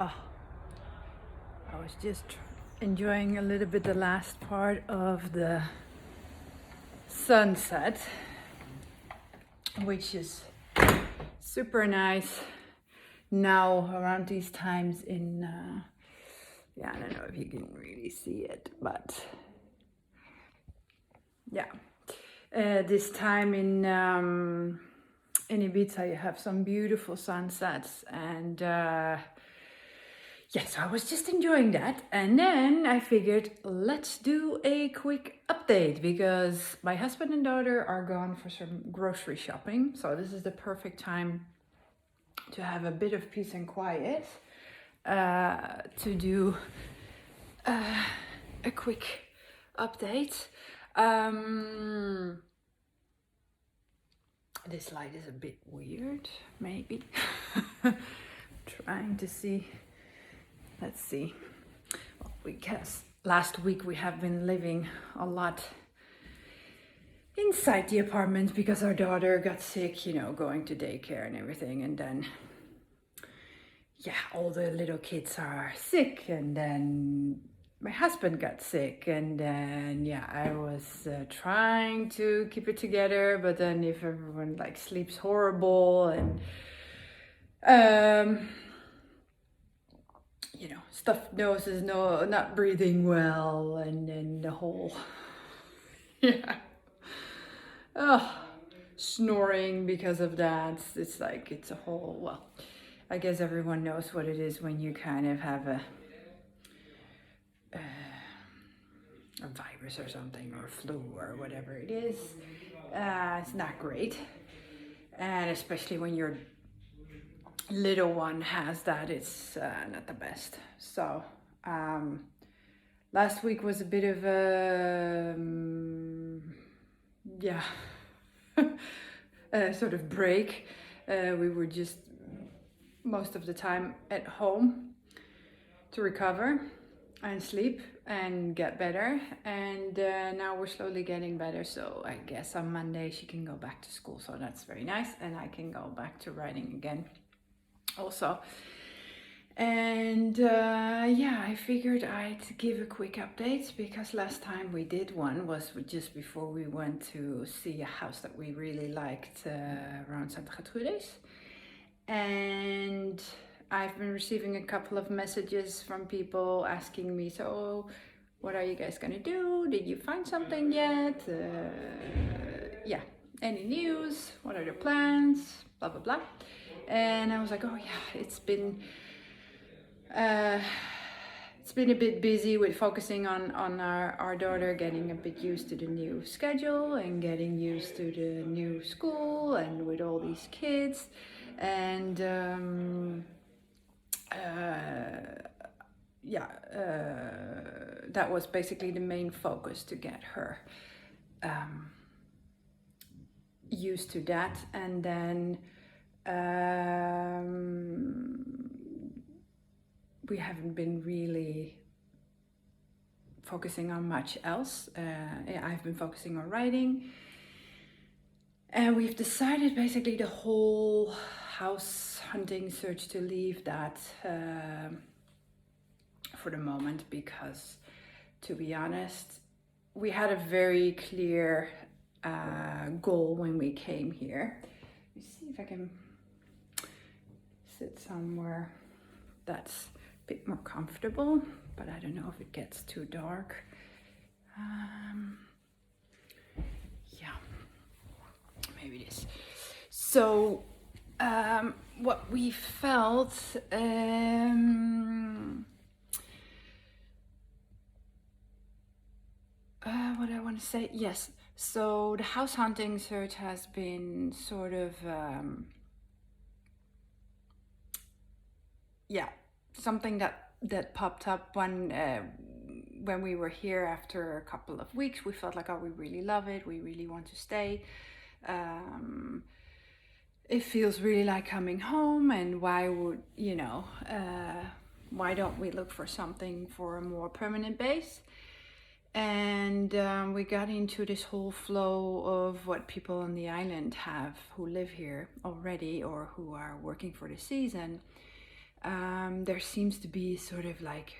Oh, I was just enjoying a little bit the last part of the sunset, which is super nice now around these times in, I don't know if you can really see it, but yeah, this time in Ibiza you have some beautiful sunsets and yes, I was just enjoying that. And then I figured, let's do a quick update because my husband and daughter are gone for some grocery shopping. So this is the perfect time to have a bit of peace and quiet to do a quick update. This light is a bit weird, maybe. Trying to see. Let's see. Well, because last week we have been living a lot inside the apartment because our daughter got sick, going to daycare and everything. And then, all the little kids are sick. And then my husband got sick. And then, I was trying to keep it together. But then if everyone sleeps horrible and stuffed noses, not breathing well, and then the whole, snoring because of that. It's a whole, well, I guess everyone knows what it is when you kind of have a virus or something, or flu or whatever it is. It's not great, and especially when your little one has that, it's not the best. So last week was a bit of a a sort of break. We were just most of the time at home to recover and sleep and get better, and now we're slowly getting better. So I guess on Monday she can go back to school, so that's very nice, and I can go back to writing again also. And I figured I'd give a quick update because last time we did one was just before we went to see a house that we really liked around Santa Gertrudis. And I've been receiving a couple of messages from people asking me, so what are you guys gonna do? Did you find something yet? Any news? What are the plans? Blah, blah, blah. And I was like, oh yeah, it's been a bit busy with focusing on our daughter getting a bit used to the new schedule and getting used to the new school and with all these kids. And that was basically the main focus, to get her used to that. And then we haven't been really focusing on much else. I've been focusing on writing, and we've decided basically the whole house hunting search to leave that for the moment, because to be honest, we had a very clear goal when we came here. Let me see if I can sit somewhere that's a bit more comfortable, but I don't know if it gets too dark. Maybe it is. So what we felt, what I want to say, yes. So the house hunting search has been sort of something that popped up when we were here after a couple of weeks. We felt like, oh, we really love it, we really want to stay. It feels really like coming home, and why don't we look for something for a more permanent base? And we got into this whole flow of what people on the island have who live here already or who are working for the season. there seems to be sort of like,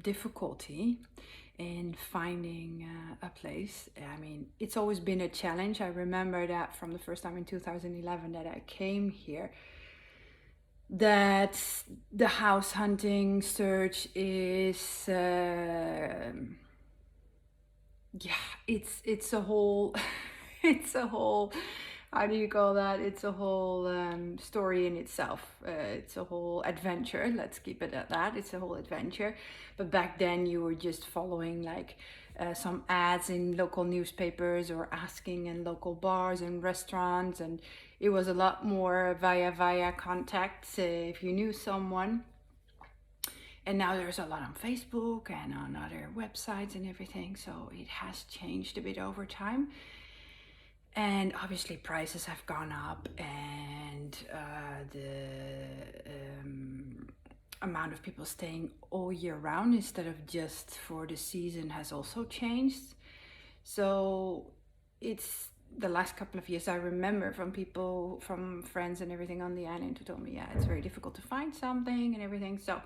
difficulty in finding a place. I mean, it's always been a challenge. I remember that from the first time in 2011 that I came here, that the house hunting search is it's a whole it's a whole, how do you call that, it's a whole story in itself. It's a whole adventure, let's keep it at that. It's a whole adventure. But back then you were just following like some ads in local newspapers or asking in local bars and restaurants, and it was a lot more via contacts if you knew someone. And now there's a lot on Facebook and on other websites and everything, so it has changed a bit over time. And obviously prices have gone up, and the amount of people staying all year round instead of just for the season has also changed. So it's the last couple of years, I remember from people, from friends and everything on the island, who told me, yeah, it's very difficult to find something and everything. So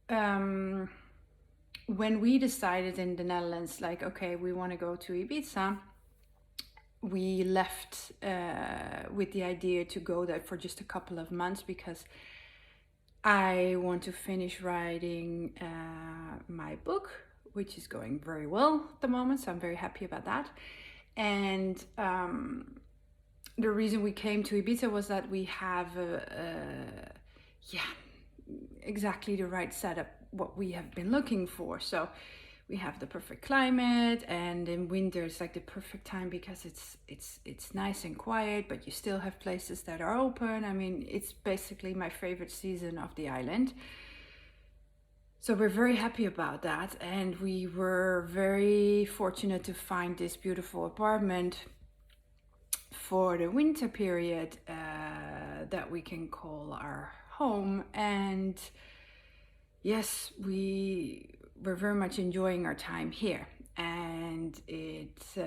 when we decided in the Netherlands, like, okay, we want to go to Ibiza, we left with the idea to go there for just a couple of months, because I want to finish writing my book, which is going very well at the moment, so I'm very happy about that. And the reason we came to Ibiza was that we have exactly the right setup, what we have been looking for. So we have the perfect climate, and in winter it's like the perfect time because it's nice and quiet, but you still have places that are open. I mean, it's basically my favorite season of the island. So we're very happy about that, and we were very fortunate to find this beautiful apartment for the winter period that we can call our home. And yes, we're very much enjoying our time here. And it's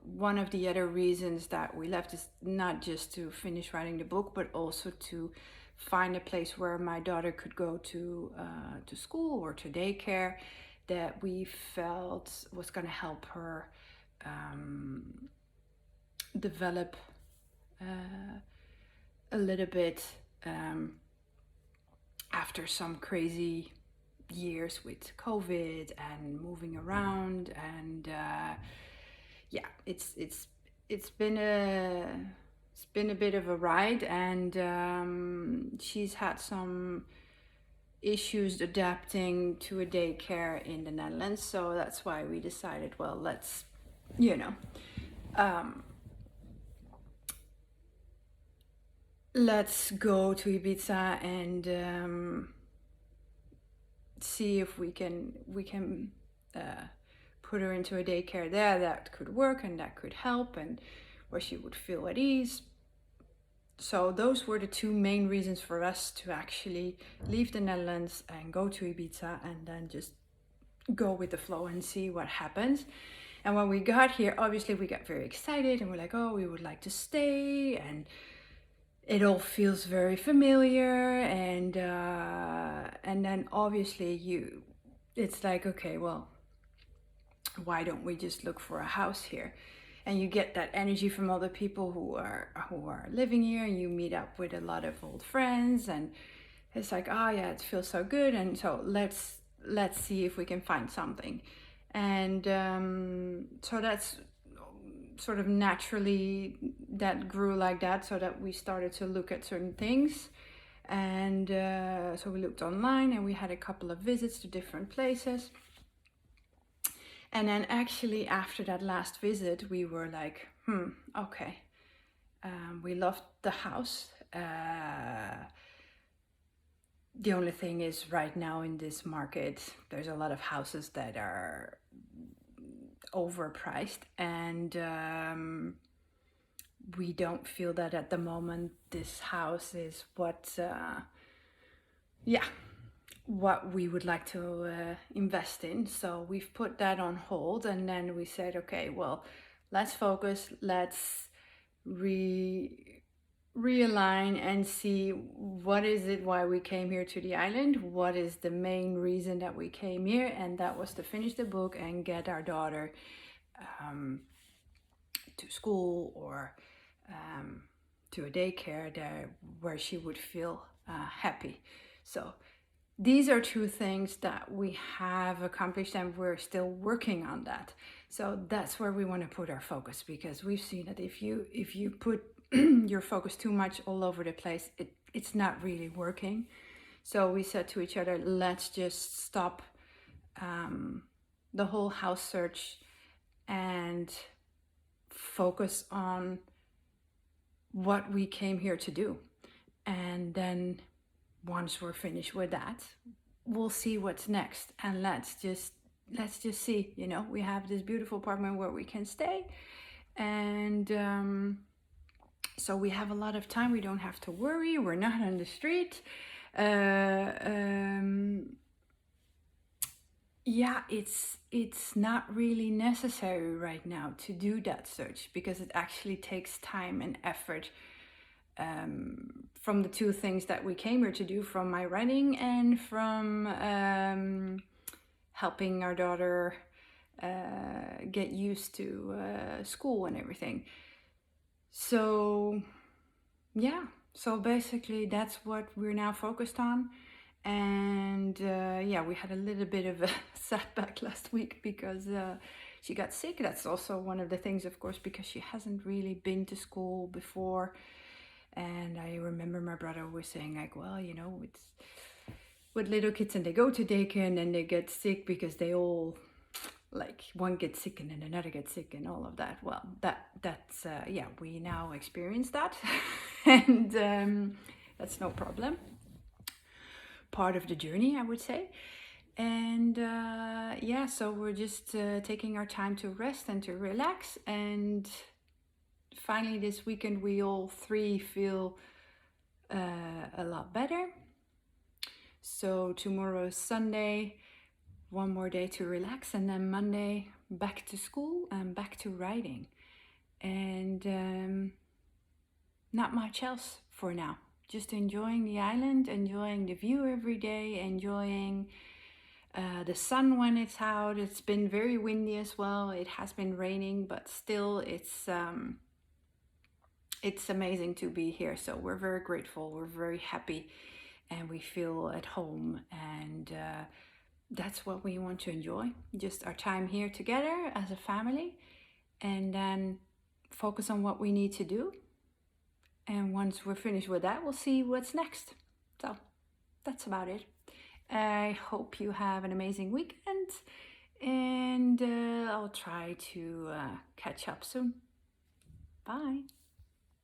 one of the other reasons that we left is not just to finish writing the book, but also to find a place where my daughter could go to school or to daycare, that we felt was going to help her develop a little bit after some crazy years with COVID and moving around. And it's been a bit of a ride, and she's had some issues adapting to a daycare in the Netherlands. So that's why we decided, well, let's let's go to Ibiza and see if we can put her into a daycare there that could work and that could help, and where she would feel at ease. So those were the two main reasons for us to actually leave the Netherlands and go to Ibiza, and then just go with the flow and see what happens. And when we got here, obviously we got very excited, and we're like, oh, we would like to stay, and it all feels very familiar. And then obviously it's like, okay, well, why don't we just look for a house here? And you get that energy from all the people who are living here, and you meet up with a lot of old friends, and it's like, oh yeah, it feels so good. And so let's see if we can find something. And so that's sort of naturally that grew like that, so that we started to look at certain things. And so we looked online, and we had a couple of visits to different places. And then actually after that last visit, we were like, okay, we loved the house. The only thing is, right now in this market, there's a lot of houses that are overpriced, and we don't feel that at the moment this house is what we would like to invest in. So we've put that on hold, and then we said, okay, well, let's focus, let's realign and see what is it why we came here to the island, what is the main reason that we came here, and that was to finish the book and get our daughter to school or to a daycare there where she would feel happy. So these are two things that we have accomplished, and we're still working on that. So that's where we want to put our focus, because we've seen that if you put your focus too much all over the place, it's not really working. So we said to each other, let's just stop the whole house search and focus on what we came here to do. And then once we're finished with that, we'll see what's next. And let's just see, we have this beautiful apartment where we can stay. And so we have a lot of time. We don't have to worry. We're not on the street. Yeah, it's not really necessary right now to do that search, because it actually takes time and effort from the two things that we came here to do, from my writing and from helping our daughter get used to school and everything. So yeah, so basically that's what we're now focused on. And yeah, we had a little bit of a setback last week because she got sick. That's also one of the things, of course, because she hasn't really been to school before. And I remember my brother was saying, like, well, it's with little kids and they go to daycare and then they get sick because they all, like, one gets sick and then another gets sick and all of that. Well, that's yeah, we now experience that. And that's no problem. Part of the journey, I would say. And yeah, so we're just taking our time to rest and to relax. And finally this weekend we all three feel a lot better. So tomorrow is Sunday, one more day to relax, and then Monday back to school and back to writing. And not much else for now. Just enjoying the island, enjoying the view every day, enjoying the sun when it's out. It's been very windy as well. It has been raining, but still it's amazing to be here. So we're very grateful, we're very happy, and we feel at home. And that's what we want to enjoy, just our time here together as a family, and then focus on what we need to do. And once we're finished with that, we'll see what's next. So that's about it. I hope you have an amazing weekend, and I'll try to catch up soon. Bye.